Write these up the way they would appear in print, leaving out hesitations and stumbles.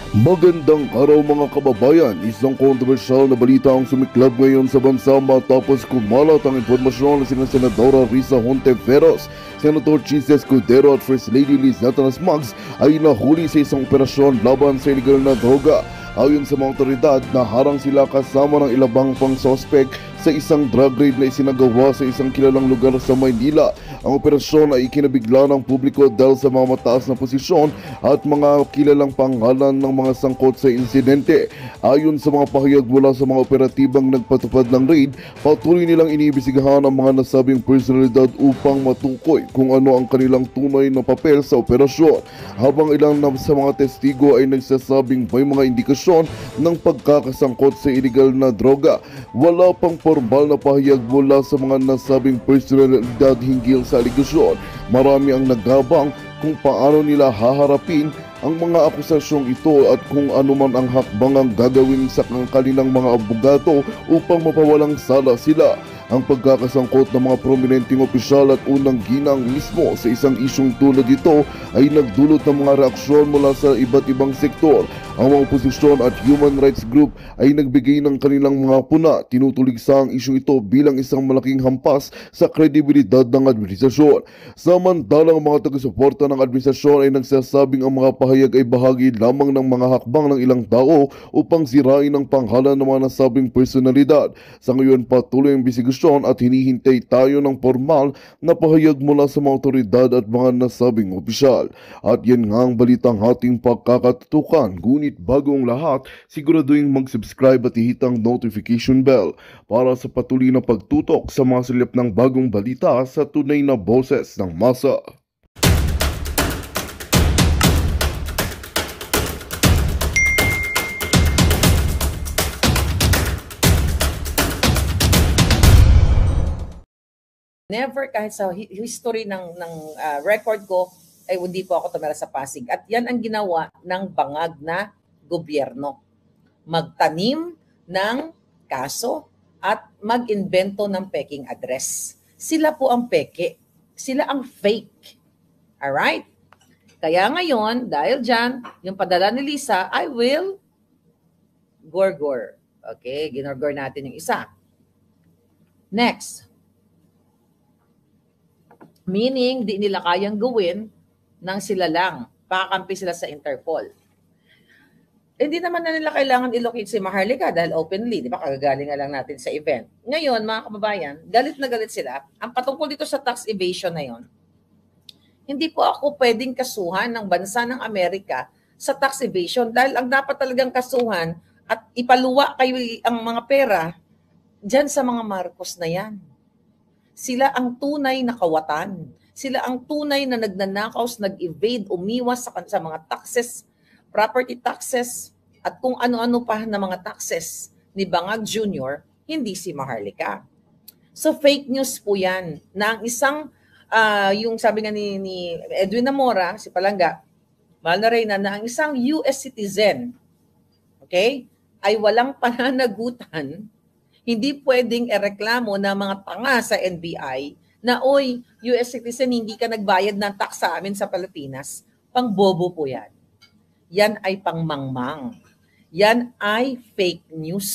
Magandang araw mga kababayan, isang kontrobersyal na balita ang sumiklab ngayon sa bansa matapos kumalat ang impormasyon na sina Senadora Risa Hontiveros, Senator Chis Escudero at First Lady Lizetta Nas Mags ay nahuli sa isang operasyon laban sa illegal na droga. Ayon sa mga otoridad, naharang sila kasama ng ilabang pang sospek sa isang drug raid na isinagawa sa isang kilalang lugar sa Maynila. Ang operasyon ay ikinabigla ng publiko dahil sa mga mataas na posisyon at mga kilalang pangalan ng mga sangkot sa insidente. Ayon sa mga pahayag mula sa mga operatibang nagpatupad ng raid, patuloy nilang iniimbestigahan ang mga nasabing personalidad upang matukoy kung ano ang kanilang tunay na papel sa operasyon. Habang ilang sa mga testigo ay nagsasabing may mga indikasyon ng pagkakasangkot sa illegal na droga, wala pang formal na pahayag mula sa mga nasabing personalidad hinggil sa aligasyon. Marami ang nagabang kung paano nila haharapin ang mga akusasyong ito at kung ano man ang hakbangang gagawin sa kanilang mga abogado upang mapawalang sala sila. Ang pagkakasangkot ng mga prominenteng opisyal at unang ginang mismo sa isang isyong tulad ito ay nagdulot ng mga reaksyon mula sa iba't ibang sektor. Ang mga oposisyon at human rights group ay nagbigay ng kanilang mga puna, tinutuligsa ang isyong ito bilang isang malaking hampas sa kredibilidad ng administrasyon. Samantalang ang mga taga-suporta ng administrasyon ay nagsasabing ang mga pahayag ay bahagi lamang ng mga hakbang ng ilang tao upang sirain ang pangalan ng mga nasabing personalidad. Sa ngayon, patuloy ang investigasyon at hinihintay tayo ng formal na pahayag mula sa mga otoridad at mga nasabing opisyal. At yan nga ang balitang ating pagkakatutukan. Ngunit bago ang lahat, siguraduhin mag-subscribe at ihit ang notification bell para sa patuloy na pagtutok sa mga silip ng bagong balita sa tunay na boses ng masa. Never, kahit sa history ng record ko, ay hindi po ako tumira sa Pasig. At yan ang ginawa ng bangag na gobyerno. Magtanim ng kaso at mag-invento ng peking address. Sila po ang peke. Sila ang fake. Alright? Kaya ngayon, dahil dyan, yung padala ni Lisa, I will gorgor. Okay, ginorgor natin yung isa. Next. Meaning, di nila kayang gawin nang sila lang. Pakampi sila sa Interpol. Hindi naman na nila kailangan ilocate si Maharlika dahil openly, di ba? Kagagaling nga lang natin sa event. Ngayon, mga kababayan, galit na galit sila. Ang patungkol dito sa tax evasion na yon, hindi po ako pwedeng kasuhan ng bansa ng Amerika sa tax evasion dahil ang dapat talagang kasuhan at ipaluwa kayo ang mga pera dyan sa mga Marcos na yan. Sila ang tunay na kawatan. Sila ang tunay na nagnanakaw, nag-evade, umiwas sa mga taxes, property taxes, at kung ano-ano pa na mga taxes ni Bangag Jr., hindi si Maharlika. So fake news po yan, na ang isang, yung sabi nga ni Edwin Namora, si Palangga, mahal na Reyna, na ang isang US citizen, okay, ay walang pananagutan, hindi pwedeng ereklamo ng mga tanga sa NBI na, oy, US citizen, hindi ka nagbayad ng tax sa amin sa Pilipinas. Pangbobo po yan. Yan ay pangmangmang. Yan ay fake news.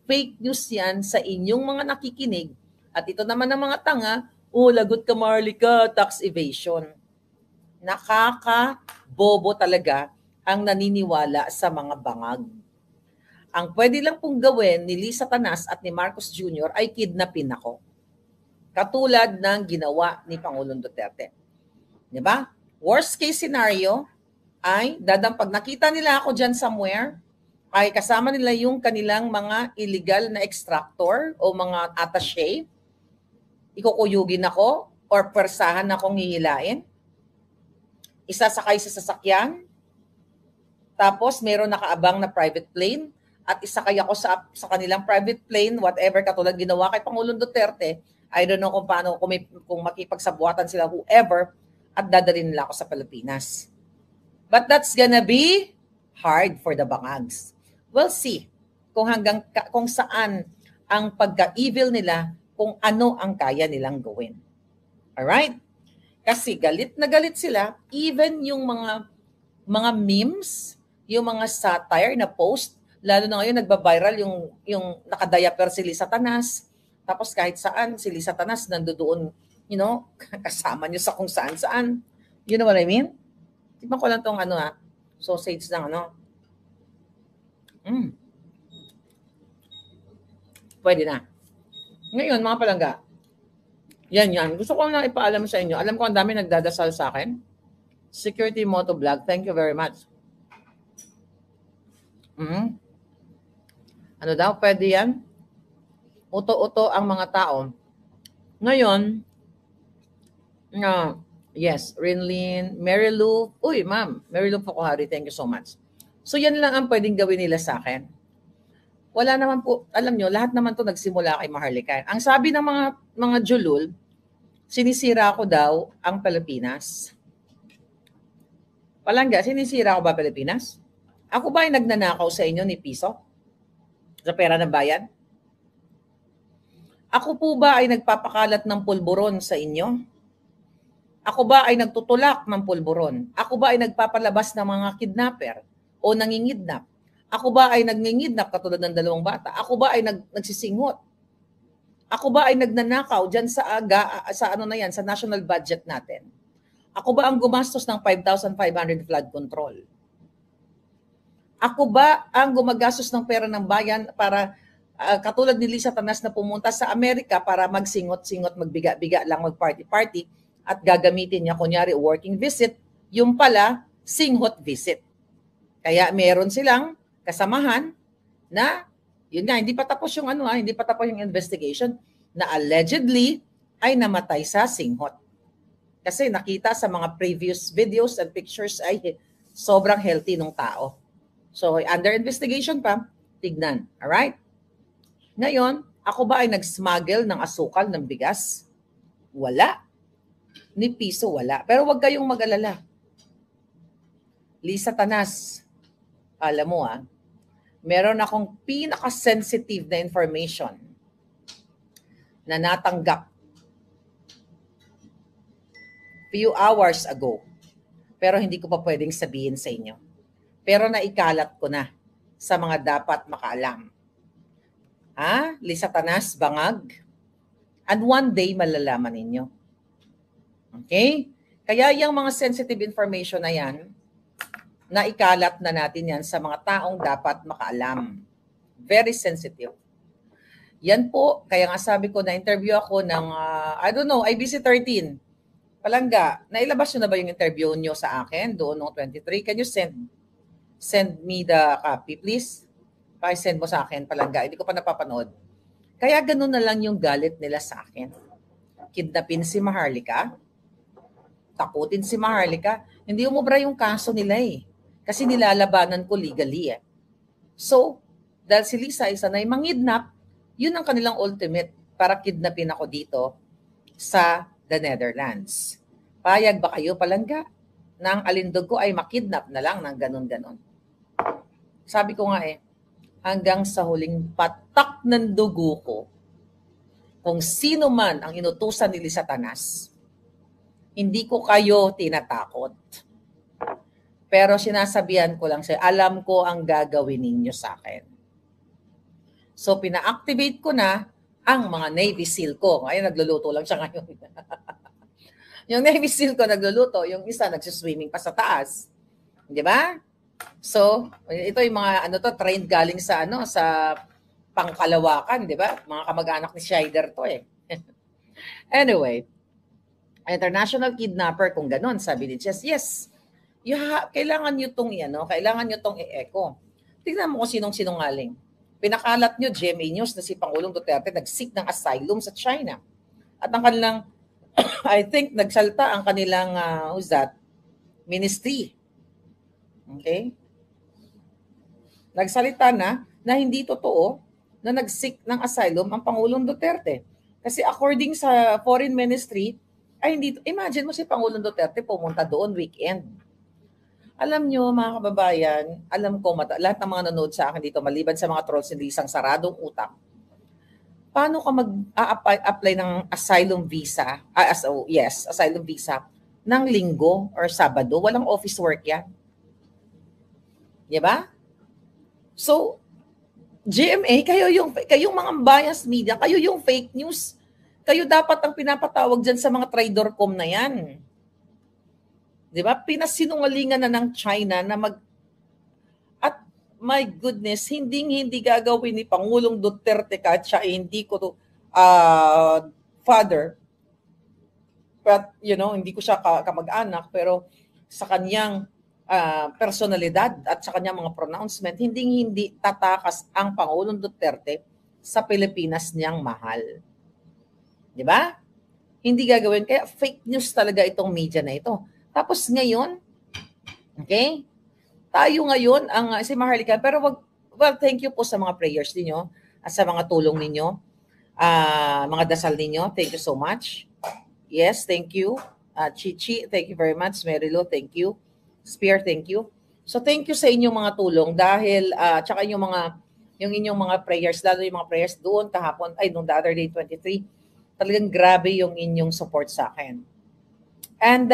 Fake news yan sa inyong mga nakikinig. At ito naman ng mga tanga, lagot ka Maharlika, tax evasion. Nakakabobo talaga ang naniniwala sa mga bangag. Ang pwede lang pong gawin ni Lisa Tanas at ni Marcos Jr. ay kidnapin ako. Katulad ng ginawa ni Pangulong Duterte. Di ba? Worst case scenario ay pag nakita nila ako dyan somewhere, ay kasama nila yung kanilang mga illegal na extractor o mga attaché, ikukuyugin ako or persahan akong hihilain, isasakay sa sasakyan, tapos meron nakaabang na private plane, at isakay ako sa kanilang private plane, whatever, katulad ginawa kay Pangulong Duterte. I don't know kung paano, kung makipagsabuatan sila, whoever, at dadalhin nila ako sa Pilipinas. But that's gonna be hard for the bangags. We'll see kung saan ang pagka-evil nila, kung ano ang kaya nilang gawin. Alright? Kasi galit na galit sila, even yung mga memes yung mga satire na post, lalo na ngayon nagba-viral yung nakadiaper si Lisa Tanas. Tapos kahit saan, si Lisa Tanas nandoon, kasama niyo sa kung saan-saan. You know what I mean? Tignan ko lang tong sausage ng Pwede na. Ngayon, mga palangga, yan. Gusto ko lang ipaalam sa inyo. Alam ko ang dami nagdadasal sa akin. Security Moto Vlog, thank you very much. Ano daw, pwede yan? Uto-uto ang mga tao. Ngayon, yes, Rinlin, Mary Lou. Uy, ma'am, Mary Lou Fukuhari, thank you so much. So yan lang ang pwedeng gawin nila sa akin. Wala naman po, alam nyo, lahat naman to nagsimula kay Maharlika. Ang sabi ng mga julul, sinisira ko daw ang Pilipinas. Palangga, sinisira ko ba Pilipinas? Ako ba ay nagnanakaw sa inyo ni piso? Sa pera ng bayan? Ako po ba ay nagpapakalat ng pulburon sa inyo? Ako ba ay nagtutulak ng pulburon? Ako ba ay nagpapalabas ng mga kidnapper o nangingidnap? Ako ba ay nangingidnap katulad ng 2 bata? Ako ba ay nagsisinghot? Ako ba ay nagnanakaw dyan sa sa national budget natin? Ako ba ang gumastos ng 5,500 flood control? Ako ba ang gumagastos ng pera ng bayan para katulad ni Lisa Tanas na pumunta sa Amerika para magsingot-singot, magbiga-biga lang, mag-party-party at gagamitin niya kunyari working visit, yung pala singhot visit. Kaya meron silang kasamahan na yun nga, hindi pa tapos yung hindi pa tapos yung investigation na allegedly ay namatay sa singhot. Kasi nakita sa mga previous videos and pictures ay sobrang healthy ng tao. So under investigation pa, tignan. Alright? Ngayon, ako ba ay nag-smuggle ng asukal ng bigas? Wala. Ni piso, wala. Pero wag kayong mag-alala. Lisa Tanas, alam mo meron akong pinaka-sensitive na information na natanggap few hours ago. Pero hindi ko pa pwedeng sabihin sa inyo. Pero naikalat ko na sa mga dapat makaalam. Lisa Tanas, bangag. And one day, malalaman ninyo. Okay? Kaya yung mga sensitive information na yan, naikalat na natin yan sa mga taong dapat makaalam. Very sensitive. Yan po, kaya nga sabi ko, na-interview ako ng, IBC 13. Palangga, nailabas nyo na ba yung interview nyo sa akin doon noong 23? Can you send me the copy, please? Pakisend mo sa akin, Palangga. Hindi ko pa napapanood. Kaya ganun na lang yung galit nila sa akin. Kidnapin si Maharlika. Takutin si Maharlika. Hindi umubra yung kaso nila Kasi nilalabanan ko legally So, dahil si Lisa ay sanay mangidnap, yun ang kanilang ultimate para kidnapin ako dito sa the Netherlands. Payag ba kayo, Palangga? Na ang alindog ko ay makidnap na lang ng ganun-ganon. Sabi ko nga hanggang sa huling patak ng dugo ko, kung sino man ang inutusan ni Lisa Tanas, hindi ko kayo tinatakot. Pero sinasabihan ko lang sa'yo, alam ko ang gagawin ninyo sa akin. So, pina-activate ko na ang mga Navy SEAL ko. Ngayon, nagluluto lang siya ngayon. Yung Navy SEAL ko nagluluto, yung isa nagsiswimming pa sa taas. Di ba? So, ito yung mga trained galing sa sa Pangkalawakan, di ba? Mga kamag-anak ni Scheider to Anyway, international kidnapper kung ganon, sabi ni Jess, yes. Kailangan nyo itong kailangan nyo itong i-echo. Tingnan mo kung sinong sinungaling. Pinakalat nyo, GMA News, na si Pangulong Duterte nag-seek ng asylum sa China. At ang kanilang, I think, nagsalta ang kanilang, ministry. Okay? Nagsalita na hindi totoo na nag-seek ng asylum ang Pangulong Duterte. Kasi according sa Foreign Ministry, imagine mo si Pangulong Duterte pumunta doon weekend. Alam nyo, mga kababayan, alam ko, lahat ng mga nanood sa akin dito, maliban sa mga trolls, hindi isang saradong utak. Paano ka mag-apply ng asylum visa? Asylum visa ng linggo or Sabado. Walang office work yan. Di ba? So, GMA, kayong mga biased media, kayo yung fake news. Kayo dapat ang pinapatawag dyan sa mga traidor.com na yan. Di ba? Pinasinungalingan na ng China na at my goodness, hindi gagawin ni Pangulong Duterte kahit siya hindi ko to father. But, hindi ko siya kamag-anak, pero sa kanyang personalidad at sa kanyang mga pronouncement, hindi tatakas ang Pangulong Duterte sa Pilipinas niyang mahal. Di ba? Hindi gagawin. Kaya fake news talaga itong media na ito. Tapos ngayon, okay, tayo ngayon, si Maharlika, pero thank you po sa mga prayers ninyo at sa mga tulong ninyo, mga dasal ninyo. Thank you so much. Yes, thank you. Chichi, thank you very much. Merilo, thank you. Spear, thank you. So thank you sa inyong mga tulong dahil tsaka yung inyong mga prayers, lalo yung mga prayers doon kahapon, nung the other day, 23, talagang grabe yung inyong support sa akin. And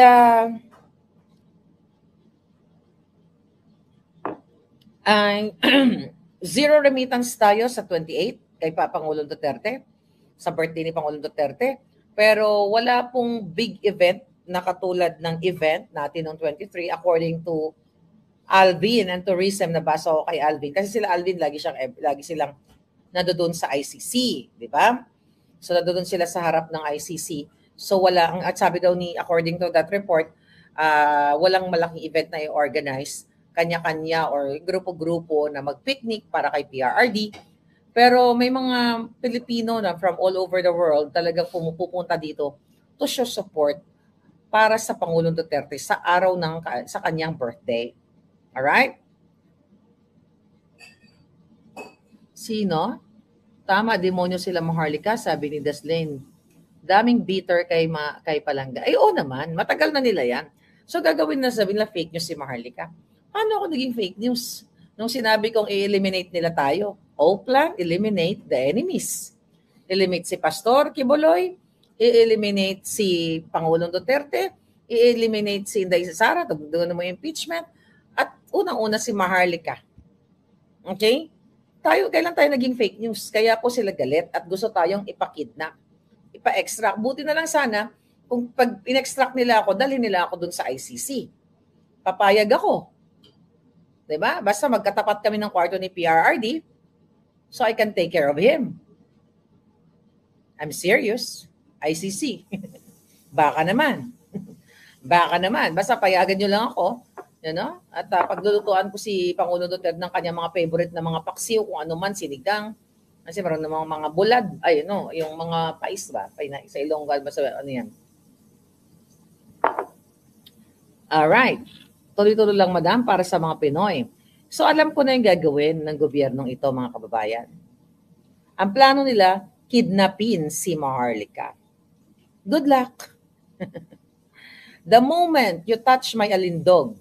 zero remittance tayo sa 28 kay Pangulong Duterte, sa birthday ni Pangulong Duterte. Pero wala pong big event na katulad ng event natin noong 23 according to Alvin and Tourism. Nabasa ko kay Alvin. Kasi sila Alvin, lagi silang nandoon sa ICC. Di ba? So nandoon sila sa harap ng ICC. So at sabi daw according to that report, walang malaking event na i-organize. Kanya-kanya or grupo-grupo na mag-picnic para kay PRRD. Pero may mga Pilipino na from all over the world talagang pumupunta dito to show support para sa Pangulong Duterte sa araw sa kanyang birthday. Alright? Sino? Tama, demonyo sila Maharlika, sabi ni Daslin. Daming bitter kay Palangga. Oo naman, matagal na nila yan. So gagawin na sabi nila fake news si Maharlika. Paano ako naging fake news? Nung sinabi kong i-eliminate nila tayo, plan, eliminate the enemies. Eliminate si Pastor Quiboloy, i-eliminate si Pangulong Duterte, i-eliminate si Inday Sara, doon mo impeachment, at unang-una si Maharlika. Okay? Kailan tayo naging fake news? Kaya po sila galit at gusto tayong ipakidnap, ipa-extract. Buti na lang sana, kung pag in-extract nila ako, dalhin nila ako doon sa ICC. Papayag ako. Diba? Basta magkatapat kami ng kwarto ni PRRD, so I can take care of him. I'm serious. ICC. Baka naman. Baka naman. Basta payagan nyo lang ako. At paglulutuan ko si Pangulong Duterte ng kanyang mga favorite na mga paksiw, kung ano man, sinigang. Kasi meron namang mga bulad. Yung mga pais ba? Sa Ilonggo, basta ano yan. Alright. Tuloy-tuloy lang, madam, para sa mga Pinoy. So alam ko na yung gagawin ng gobyernong ito, mga kababayan. Ang plano nila, kidnapin si Maharlika. Good luck. The moment you touch my alindog,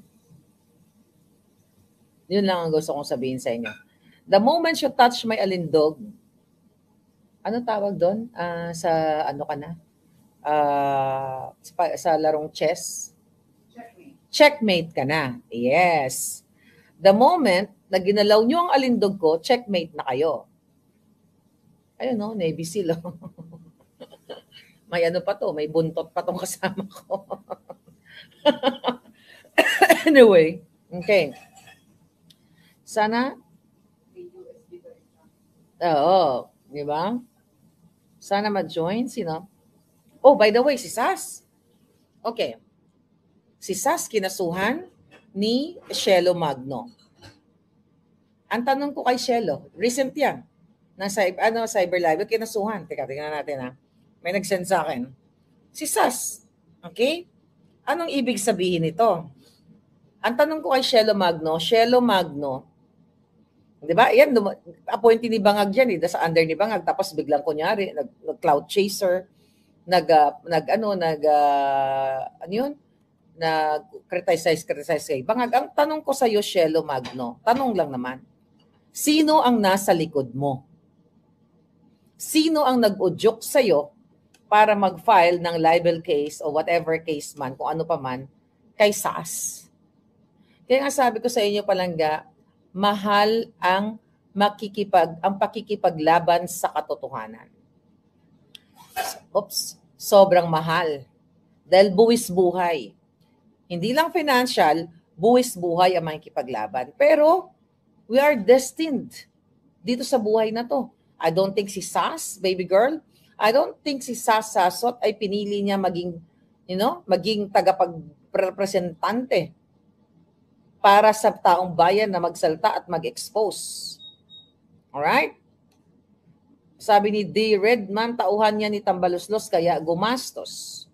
yun lang ang gusto kong sabihin sa inyo. The moment you touch my alindog, ano tawag doon? Sa ano ka na? Sa larong chess? Checkmate ka na. Yes. The moment na ginalaw nyo ang alindog ko, checkmate na kayo. Ayun, Navy SEAL. May ano pa to, may buntot pa tong kasama ko. Anyway, okay. Sana, oo, di ba? Sana ma-join, sino? Oh, by the way, si Sas. Okay. Si Sas kinasuhan ni Shelo Magno. Ang tanong ko kay Shelo, recent yan, Cyber Live, kinasuhan. Teka, tingnan natin ha. May nag-send sa akin. Si Sas. Okay? Anong ibig sabihin nito? Ang tanong ko kay Shelo Magno, di ba? Yan, appointee ni Bangag yan, sa under ni Bangag, tapos biglang kunyari, nag-cloud chaser, nag-criticize kay Bangag. Ang tanong ko sa iyo, Shelo Magno, tanong lang naman, sino ang nasa likod mo? Sino ang nag-udyok sa iyo para mag-file ng libel case o whatever case man, kung ano pa man, kay Sas? Kaya nga sabi ko sa inyo, Palangga, mahal ang pakikipaglaban sa katotohanan. Sobrang mahal. Dahil buwis buhay. Hindi lang financial, buwis buhay ang makikipaglaban. Pero we are destined dito sa buhay na to. I don't think si Sas, baby girl, I don't think si Sas Sasot ay pinili niya maging, maging tagapagrepresentante para sa taong bayan na magsalta at mag-expose. Alright? Sabi ni D. Redman, tauhan niya ni Tambaluslos kaya gumastos.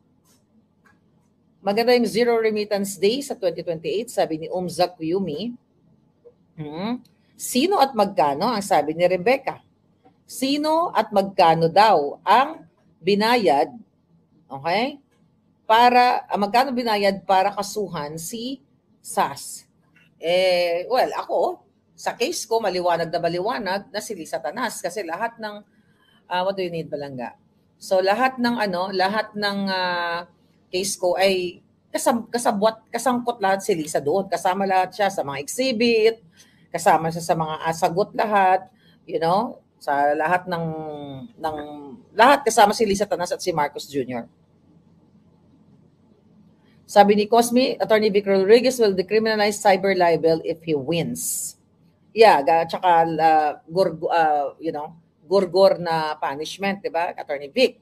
Maganda yung Zero Remittance Day sa 2028, sabi ni Umzak Yumi. Sino at magkano? Ang sabi ni Rebecca. Sino at magkano daw ang binayad, okay? Magkano binayad para kasuhan si Sas? Well, ako, sa case ko, maliwanag na si Lisa Tanas kasi lahat ng, what do you need, Balangga? So, lahat ng case ko ay kasangkot lahat si Lisa doon. Kasama lahat siya sa mga exhibit, kasama siya sa mga sagot lahat, sa lahat lahat kasama si Lisa Tanas at si Marcos Jr. Sabi ni Cosme, Attorney Vic Rodriguez will decriminalize cyber libel if he wins. Yeah, tsaka gurgor na punishment, 'di ba? Attorney Vic.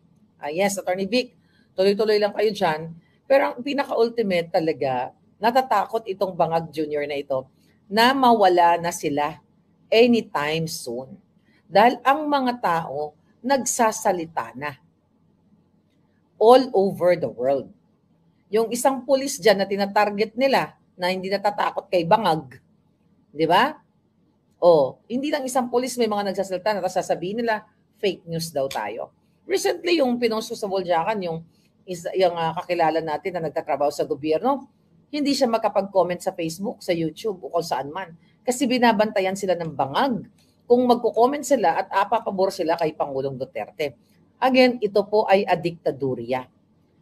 Yes, Attorney Vic. Tuloy-tuloy lang kayo diyan. Pero ang pinaka-ultimate talaga, natatakot itong Bangag Jr. na ito na mawala na sila anytime soon. Dahil ang mga tao nagsasalita na all over the world. Yung isang pulis dyan na tinatarget nila na hindi natatakot kay Bangag, di ba? Hindi lang isang pulis, may mga nagsasalita na sasabihin nila, fake news daw tayo. Recently, yung pinost sa Voljakan, yung kakilala natin na nagtatrabaho sa gobyerno, hindi siya makapag-comment sa Facebook, sa YouTube, o kung saan man. Kasi binabantayan sila ng Bangag kung magko-comment sila at apapabor sila kay Pangulong Duterte. Again, ito po ay a diktadurya.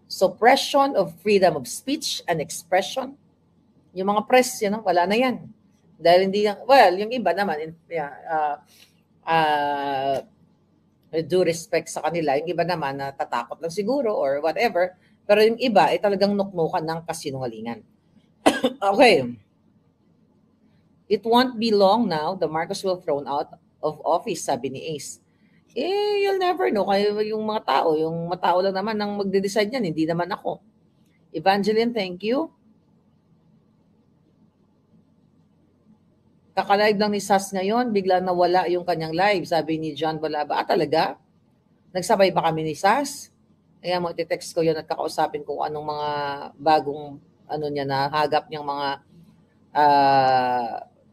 Suppression of freedom of speech and expression. Yung mga press, wala na yan. Dahil hindi, yung iba naman, due respect sa kanila, yung iba naman natatakot lang siguro or whatever, pero yung iba ay talagang nuknukan ng kasinungalingan. Okay. It won't be long now, the Marcos will thrown out of office, sabi ni Ace. You'll never know. Kaya yung mga tao lang naman ang magde-decide yan, hindi naman ako. Evangeline, thank you. Kakalive lang ni Sas ngayon, bigla nawala yung kanyang live, sabi ni John Balaba. Talaga? Nagsabay ba kami ni Sas? Kaya mo iti-text ko yun at kakausapin ko anong mga bagong hagap niyang mga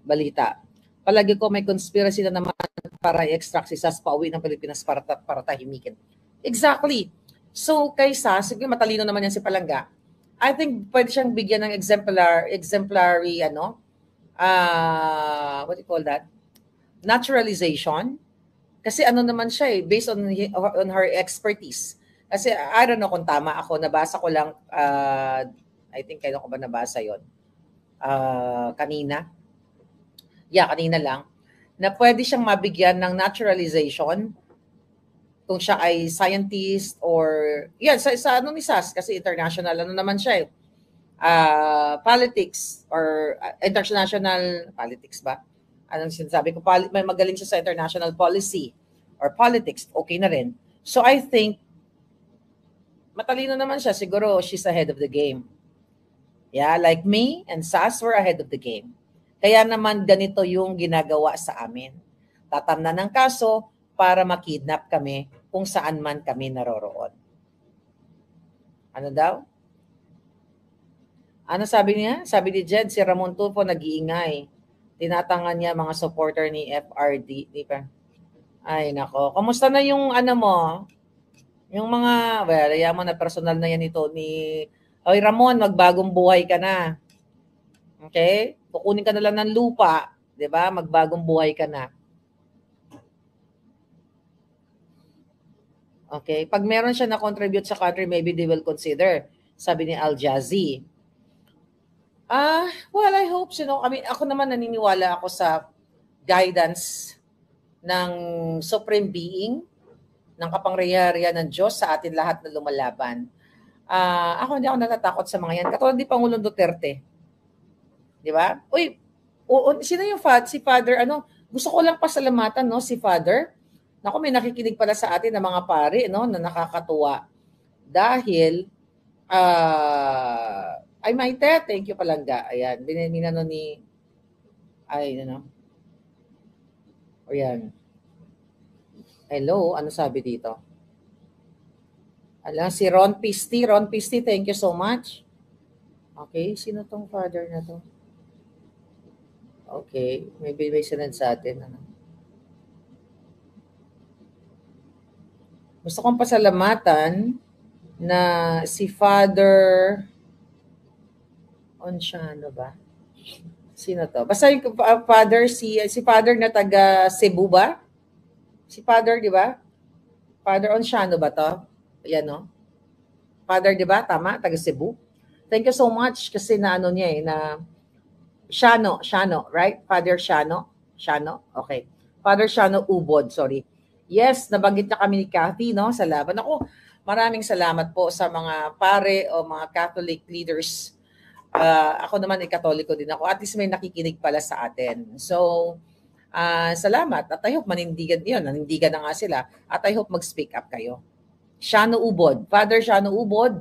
balita. Palagi ko may conspiracy na naman para i-extract si Sas pauwi ng Pilipinas para tahimikin. Exactly. So kay Sas, matalino naman yan si Palangga. I think pwede siyang bigyan ng exemplary what do you call that? Naturalization. Kasi naman siya based on her expertise. Kasi I don't know kung tama ako, nabasa ko lang, I think kailan ko ba nabasa yon? Kanina. Kanina lang. Na pwede siyang mabigyan ng naturalization kung siya ay scientist or, sa ni Sas, kasi international, naman siya politics or international politics ba? Anong sinasabi ko? May magaling siya sa international policy or politics, okay na rin. So I think, matalino naman siya. Siguro she's ahead of the game. Yeah, like me and Sas were ahead of the game. Kaya naman ganito yung ginagawa sa amin. Tatamnan ng kaso para makidnap kami kung saan man kami naroroon. Ano daw? Ano sabi niya? Sabi ni Jed, si Ramon Tulfo nag-iingay. Tinatangan niya mga supporter ni FRD. Di ba? Ay, nako. Kamusta na yung mo? Yung mga, yaman na personal na yan ito ni Ramon, magbagong buhay ka na. Okay? Kukunin ka na lang ng lupa. Di ba? Magbagong buhay ka na. Okay? Pag meron siya na contribute sa country, maybe they will consider. Sabi ni Al Jazzy. Well, I hope, ako naman naniniwala ako sa guidance ng Supreme Being, ng kapangyarihan ng Diyos sa atin lahat na lumalaban. Ako hindi ako natatakot sa mga yan. Katulad ni Pangulong Duterte. Di ba? Uy, sino yung si Father, gusto ko lang pasalamatan, no, si Father. Naku, may nakikinig pala sa atin ng mga pare, no, na nakakatuwa. Dahil, ay Maite, thank you palangga. Ayan, binanino ni, ayan. Hello, ano sabi dito? Alam, si Ron Pisti. Ron Pisti, thank you so much. Okay, sino tong father na to? Okay, maybe may sinad sa atin. Gusto kong pasalamatan na si Father Onsiano ba? Sino to? Basta yung Father, si Father na taga Cebu ba? Si Father, di ba? Father Onsiano ba to? Yan, no? Father, di ba? Tama? Taga Cebu. Thank you so much kasi na niya na Shano, right? Father Shano? Okay. Father Shano Ubod, sorry. Yes, nabanggit na kami ni Kathy, no? Sa laban. Ako, maraming salamat po sa mga pare o mga Catholic leaders. Ako naman ay Katoliko din ako. At least may nakikinig pala sa atin. So, salamat. At I hope manindigan yun. Nanindigan na nga sila. At I hope mag-speak up kayo. Shano Ubod. Father Shano Ubod,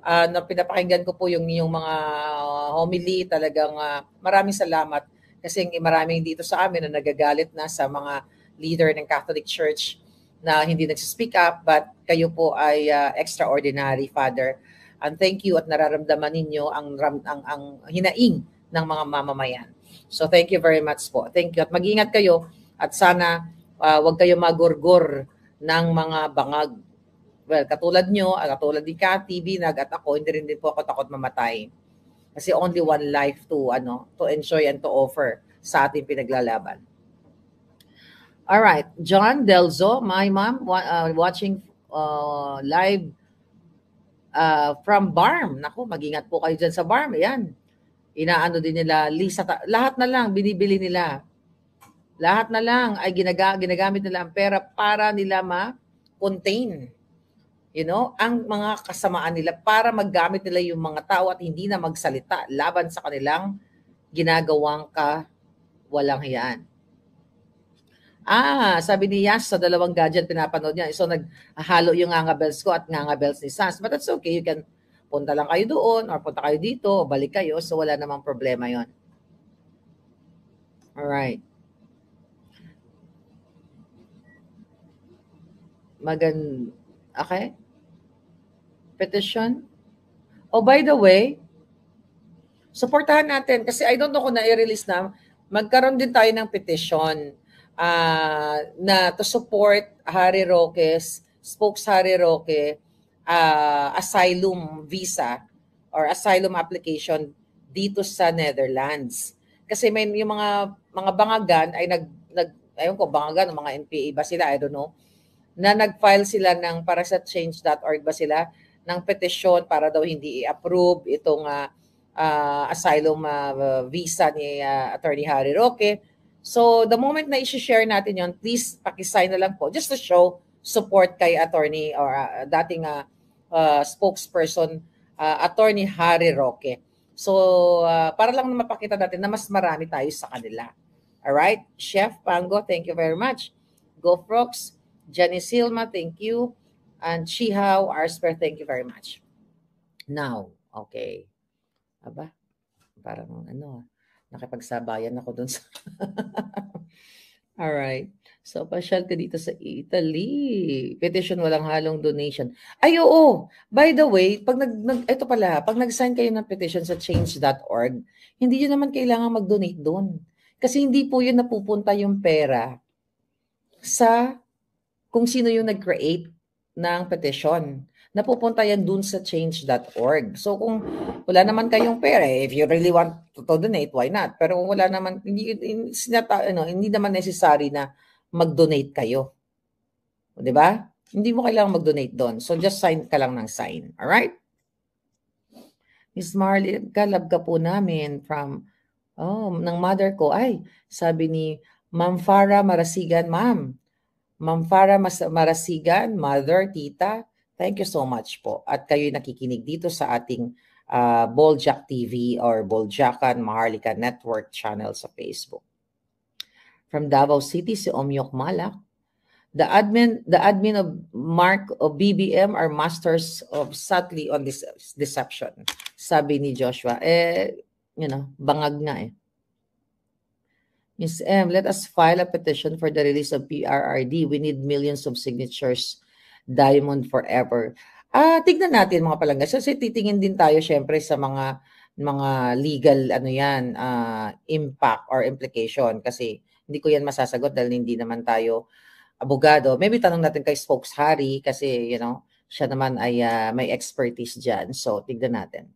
na pinapakinggan ko po yung mga homily. Talagang maraming salamat. Kasi maraming dito sa amin na nagagalit na sa mga leader ng Catholic Church na hindi nagsispeak up. But kayo po ay extraordinary, Father. And thank you at nararamdaman ninyo ang hinaing ng mga mamamayan. So thank you very much po. Thank you. At mag-ingat kayo at sana wag kayo magurgur ng mga bangag. Well, katulad nyo, katulad ni Cathy, Binag at ako, hindi rin din po ako takot mamatay. Kasi only one life to enjoy and to offer sa ating pinaglalaban. All right, John Delzo, my mom, watching live from Barm. Naku, mag-ingat po kayo dyan sa Barm. Ayan. Inaano din nila, Lisa, lahat na lang binibili nila. Lahat na lang ay ginagamit nila ang pera para nila ma-contain. Ang mga kasamaan nila para maggamit nila yung mga tao at hindi na magsalita laban sa kanilang ginagawang walang hiyaan. Sabi ni Yas, sa 2 gadget pinapanood niya. So, naghalo yung Nganga Bells ko at Nganga Bells ni Sans. But that's okay. You can punta lang kayo doon or punta kayo dito o balik kayo. So, wala namang problema yon. Alright. Okay. Petition. Oh, by the way, supportahan natin kasi I don't know kung na-release na. Magkaroon din tayo ng petition na to support Harry Roque's, Spokes Harry Roque asylum visa or asylum application dito sa Netherlands. Kasi may yung mga bangagan ay ayun ko, bangagan o mga NPA ba sila, I don't know, na nag-file sila para sa change.org ba sila ng petisyon para daw hindi i-approve itong asylum visa ni Attorney Harry Roque. So, the moment na i-share natin yon, please pakisign na lang po just to show support kay attorney or dating spokesperson Attorney Harry Roque. So, para lang na mapakita natin na mas marami tayo sa kanila. Alright? Chef Pango, thank you very much. Go Frogs, Jenny Silma, thank you. And Chihao Arsper, thank you very much. Now, okay. Aba, parang nakipagsabayan ako dun sa... Alright. So, pasyal ka dito sa Italy. Petition, walang halong donation. Ay, oo. By the way, pag nag-sign kayo ng petition sa change.org, hindi yun naman kailangan mag-donate doon. Kasi hindi po yun napupunta yung pera sa kung sino yung nag-create ng petition. Napupunta yan dun sa change.org. So kung wala naman kayong pera, if you really want to donate, why not? Pero kung wala naman, hindi naman necessary na mag-donate kayo. Di ba? Hindi mo kailangan mag-donate doon. So just sign ka lang ng sign. Alright? Miss Marley, kalab ka po namin from ng mother ko. Ay, sabi ni Ma'am Farah Marasigan, ma'am. Ma'am Farah Marasigan, mother, tita, thank you so much po. At kayo'y nakikinig dito sa ating Boljak TV or Boljakan Maharlika Network channel sa Facebook. From Davao City, si Omyok Malak. The admin of Mark of BBM are masters of subtly on this deception. Sabi ni Joshua, bangag nga eh. Ms. M, let us file a petition for the release of PRRD. We need millions of signatures. Diamond forever. Tignan natin mga palangga. Kasi titingin din tayo syempre sa mga legal impact or implication. Kasi hindi ko yan masasagot dahil hindi naman tayo abogado. Maybe tanong natin kay Spokes Harry kasi siya naman ay may expertise dyan. So tignan natin.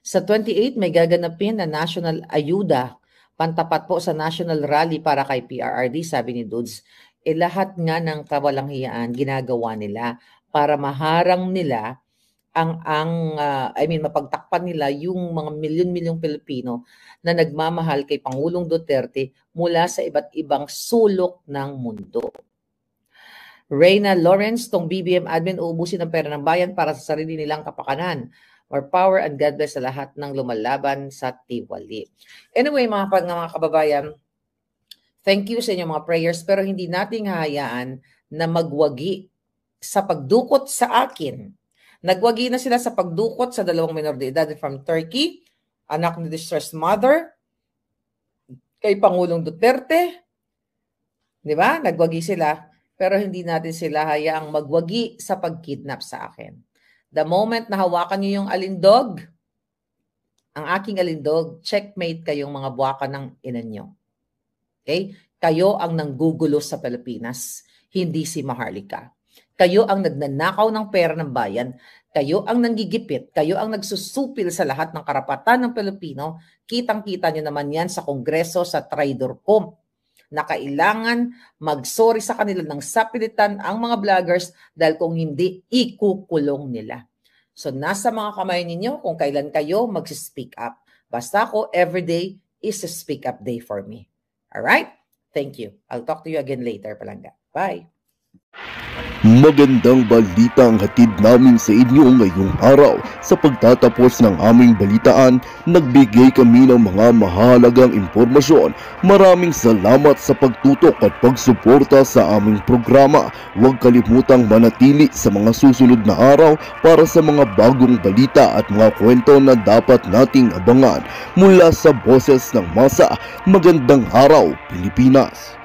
Sa 28, may gaganapin na national ayuda, pantapat po sa national rally para kay PRRD, sabi ni Dudes. Lahat nga ng kawalanghiyaan ginagawa nila para maharang nila mapagtakpan nila yung mga milyon-milyong Pilipino na nagmamahal kay Pangulong Duterte mula sa iba't ibang sulok ng mundo. Reyna Lawrence, tong BBM admin, uubusin ang pera ng bayan para sa sarili nilang kapakanan. More power and God bless sa lahat ng lumalaban sa tiwali. Anyway, mga kababayan, thank you sa inyong mga prayers, pero hindi nating hahayaan na magwagi sa pagdukot sa akin. Nagwagi na sila sa pagdukot sa dalawang minor de edad from Turkey, anak ni distressed mother, kay Pangulong Duterte. Di ba? Nagwagi sila, pero hindi natin sila hayaang magwagi sa pagkidnap sa akin. The moment na hawakan niyo yung alindog, ang aking alindog, checkmate kayong mga buwaka ng ina nyo. Okay? Kayo ang nanggugulo sa Pilipinas, hindi si Maharlika. Kayo ang nagnanakaw ng pera ng bayan, kayo ang nanggigipit, kayo ang nagsusupil sa lahat ng karapatan ng Pilipino. Kitang-kita nyo naman yan sa Kongreso, sa Tridorcom, na kailangan mag-sorry sa kanila ng sapilitan ang mga vloggers dahil kung hindi, ikukulong nila. So nasa mga kamay ninyo kung kailan kayo mag-speak up. Basta ako, everyday is a speak up day for me. Alright? Thank you. I'll talk to you again later, Palangga. Bye! Magandang balita ang hatid namin sa inyo ngayong araw. Sa pagtatapos ng aming balitaan, nagbigay kami ng mga mahalagang impormasyon. Maraming salamat sa pagtutok at pagsuporta sa aming programa. Huwag kalimutang manatili sa mga susunod na araw para sa mga bagong balita at mga kwento na dapat nating abangan. Mula sa Boses ng Masa, magandang araw, Pilipinas!